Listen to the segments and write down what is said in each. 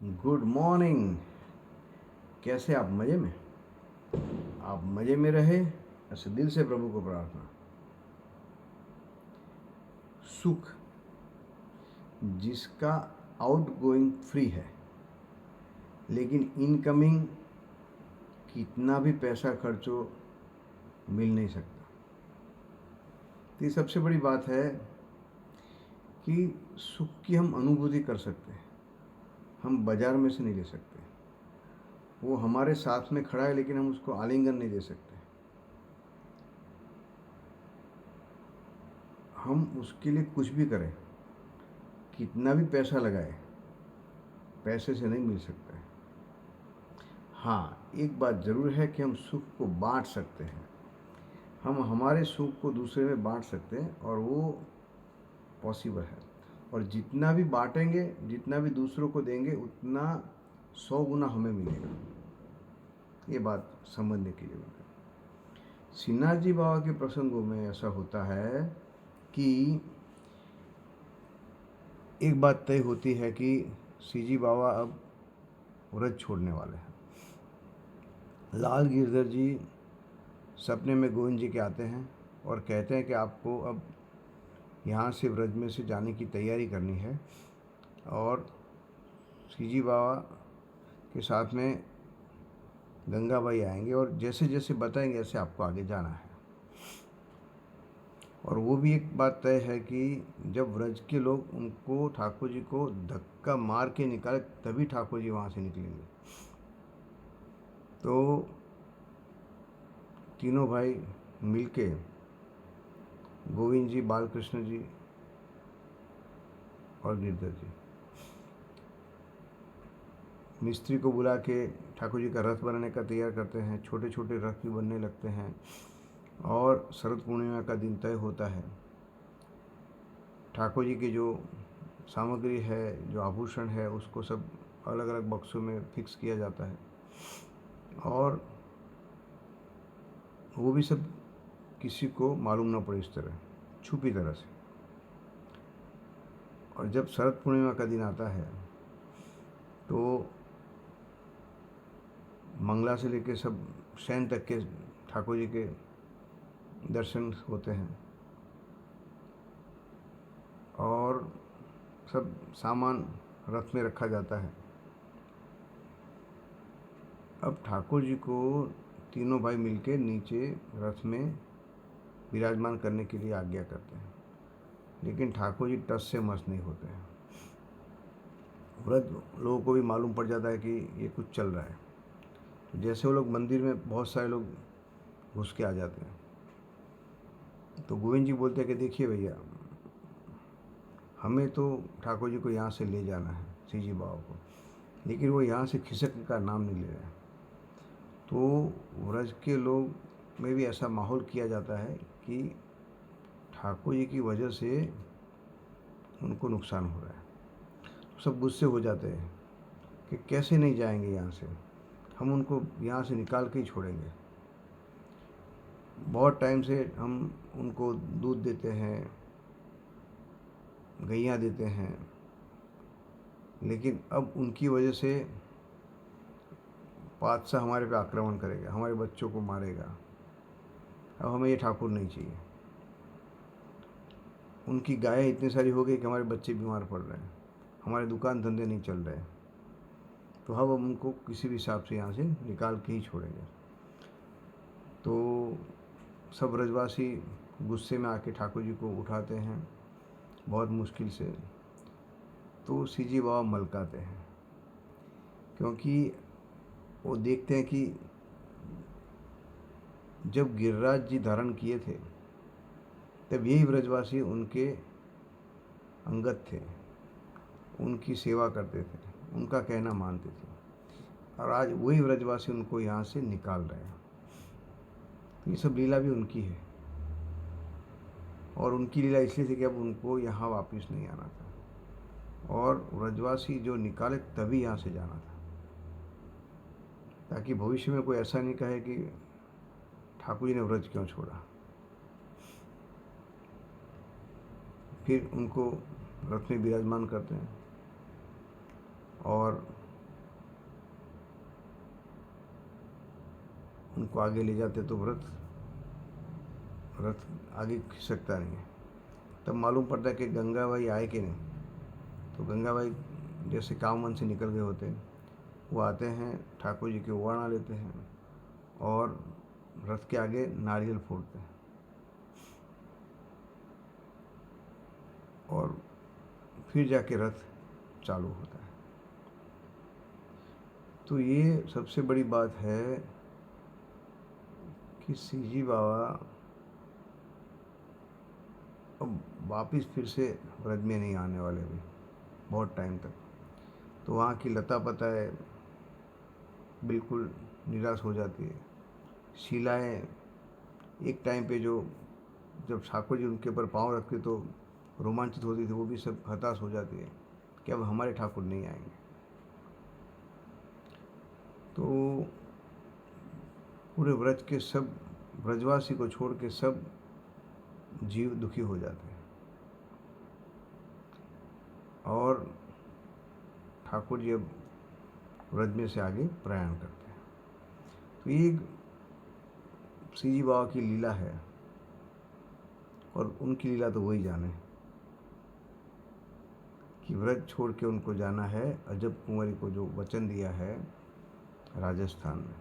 Good morning. कैसे आप मज़े में? आप मज़े में रहे, ऐसे दिल से प्रभु को प्रार्थना। सुख जिसका आउटगोइंग फ्री है, लेकिन इनकमिंग कितना भी पैसा खर्चो मिल नहीं सकता। तो ये सबसे बड़ी बात है कि सुख की हम अनुभूति कर सकते हैं, हम बाजार में से नहीं ले सकते। वो हमारे साथ में खड़ा है, लेकिन हम उसको आलिंगन नहीं दे सकते। हम उसके लिए कुछ भी करें, कितना भी पैसा लगाए, पैसे से नहीं मिल सकता है। हाँ, एक बात ज़रूर है कि हम सुख को बांट सकते हैं। हम हमारे सुख को दूसरे में बांट सकते हैं, और वो पॉसिबल है। और जितना भी बांटेंगे, जितना भी दूसरों को देंगे, उतना 100 गुना हमें मिलेगा। ये बात समझने की जरूरत है। श्रीनाथ जी बाबा के प्रसंगों में ऐसा होता है कि एक बात तय होती है कि श्री जी बाबा अब व्रत छोड़ने वाले हैं। लाल गिरधर जी सपने में गोविंद जी के आते हैं और कहते हैं कि आपको अब यहाँ से व्रज में से जाने की तैयारी करनी है, और श्री जी बाबा के साथ में गंगाबाई आएंगे और जैसे जैसे बताएंगे ऐसे आपको आगे जाना है। और वो भी एक बात तय है कि जब व्रज के लोग उनको, ठाकुर जी को धक्का मार के निकाले, तभी ठाकुर जी वहाँ से निकलेंगे। तो तीनों भाई मिलके, गोविंद जी, बालकृष्ण जी और गिरधर जी, मिस्त्री को बुला के ठाकुर जी का रथ बनाने का तैयार करते हैं। छोटे छोटे रथ भी बनने लगते हैं, और शरद पूर्णिमा का दिन तय होता है। ठाकुर जी की जो सामग्री है, जो आभूषण है, उसको सब अलग अलग बक्सों में फिक्स किया जाता है, और वो भी सब किसी को मालूम ना पड़े, इस तरह छुपी तरह से। और जब शरद पूर्णिमा का दिन आता है तो मंगला से लेकर सब शयन तक के ठाकुर जी के दर्शन होते हैं, और सब सामान रथ में रखा जाता है। अब ठाकुर जी को तीनों भाई मिलके नीचे रथ में विराजमान करने के लिए आज्ञा करते हैं, लेकिन ठाकुर जी टस से मस नहीं होते हैं। व्रत लोगों को भी मालूम पड़ जाता है कि ये कुछ चल रहा है। तो जैसे वो लोग मंदिर में, बहुत सारे लोग घुस के आ जाते हैं, तो गोविंद जी बोलते हैं कि देखिए भैया, हमें तो ठाकुर जी को यहाँ से ले जाना है, श्री जी बाबा को, लेकिन वो यहाँ से खिसकने का नाम नहीं ले रहे हैं। तो व्रज के लोग में भी ऐसा माहौल किया जाता है कि ठाकुर जी की वजह से उनको नुकसान हो रहा है। तो सब गुस्से हो जाते हैं कि कैसे नहीं जाएंगे यहाँ से, हम उनको यहाँ से निकाल के ही छोड़ेंगे। बहुत टाइम से हम उनको दूध देते हैं, गैया देते हैं, लेकिन अब उनकी वजह से बादशाह हमारे पे आक्रमण करेगा, हमारे बच्चों को मारेगा। अब हमें ये ठाकुर नहीं चाहिए। उनकी गायें इतनी सारी हो गई कि हमारे बच्चे बीमार पड़ रहे हैं, हमारे दुकान धंधे नहीं चल रहे, तो हम उनको किसी भी हिसाब से यहाँ से निकाल के ही छोड़ेंगे। तो सब ब्रजवासी गुस्से में आके ठाकुर जी को उठाते हैं बहुत मुश्किल से। तो श्री जी बाबा मलकाते हैं, क्योंकि वो देखते हैं कि जब गिरिराज जी धारण किए थे, तब यही ब्रजवासी उनके अंगत थे, उनकी सेवा करते थे, उनका कहना मानते थे, और आज वही ब्रजवासी उनको यहाँ से निकाल रहे हैं। तो ये सब लीला भी उनकी है, और उनकी लीला इसलिए थी कि अब उनको यहाँ वापस नहीं आना था, और ब्रजवासी जो निकाले तभी यहाँ से जाना था, ताकि भविष्य में कोई ऐसा नहीं कहे कि ठाकुर जी ने व्रज क्यों छोड़ा। फिर उनको रथ में विराजमान करते हैं, और उनको आगे ले जाते तो रथ आगे खिसकता नहीं है। तब मालूम पड़ता है कि गंगाबाई आए कि नहीं। तो गंगाबाई जैसे काम वन से निकल गए होते हैं, वो आते हैं, ठाकुर जी के वर्ण लेते हैं और रथ के आगे नारियल फोड़ते हैं और फिर जाके रथ चालू होता है। तो ये सबसे बड़ी बात है कि सीजी बाबा अब वापस फिर से ब्रज में नहीं आने वाले अभी बहुत टाइम तक। तो वहाँ की लता पताएं बिल्कुल निराश हो जाती है। शिलाएँ एक टाइम पे जो जब ठाकुर जी उनके ऊपर पाँव रखते तो रोमांचित होती थी, वो भी सब हताश हो जाती है कि अब हमारे ठाकुर नहीं आएंगे। तो पूरे व्रज के सब ब्रजवासी को छोड़ के सब जीव दुखी हो जाते हैं और ठाकुर जी अब व्रज में से आगे प्रयाण करते हैं। तो ये सीजी बाबा की लीला है और उनकी लीला तो वही जाने कि व्रज छोड़ के उनको जाना है अजब कुंवरी को जो वचन दिया है राजस्थान में।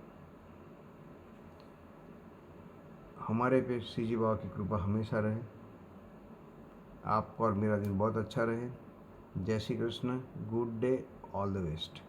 हमारे पे सीजी बाबा की कृपा हमेशा रहे। आपका और मेरा दिन बहुत अच्छा रहे। जय Shri Krishna. Good day. All the best.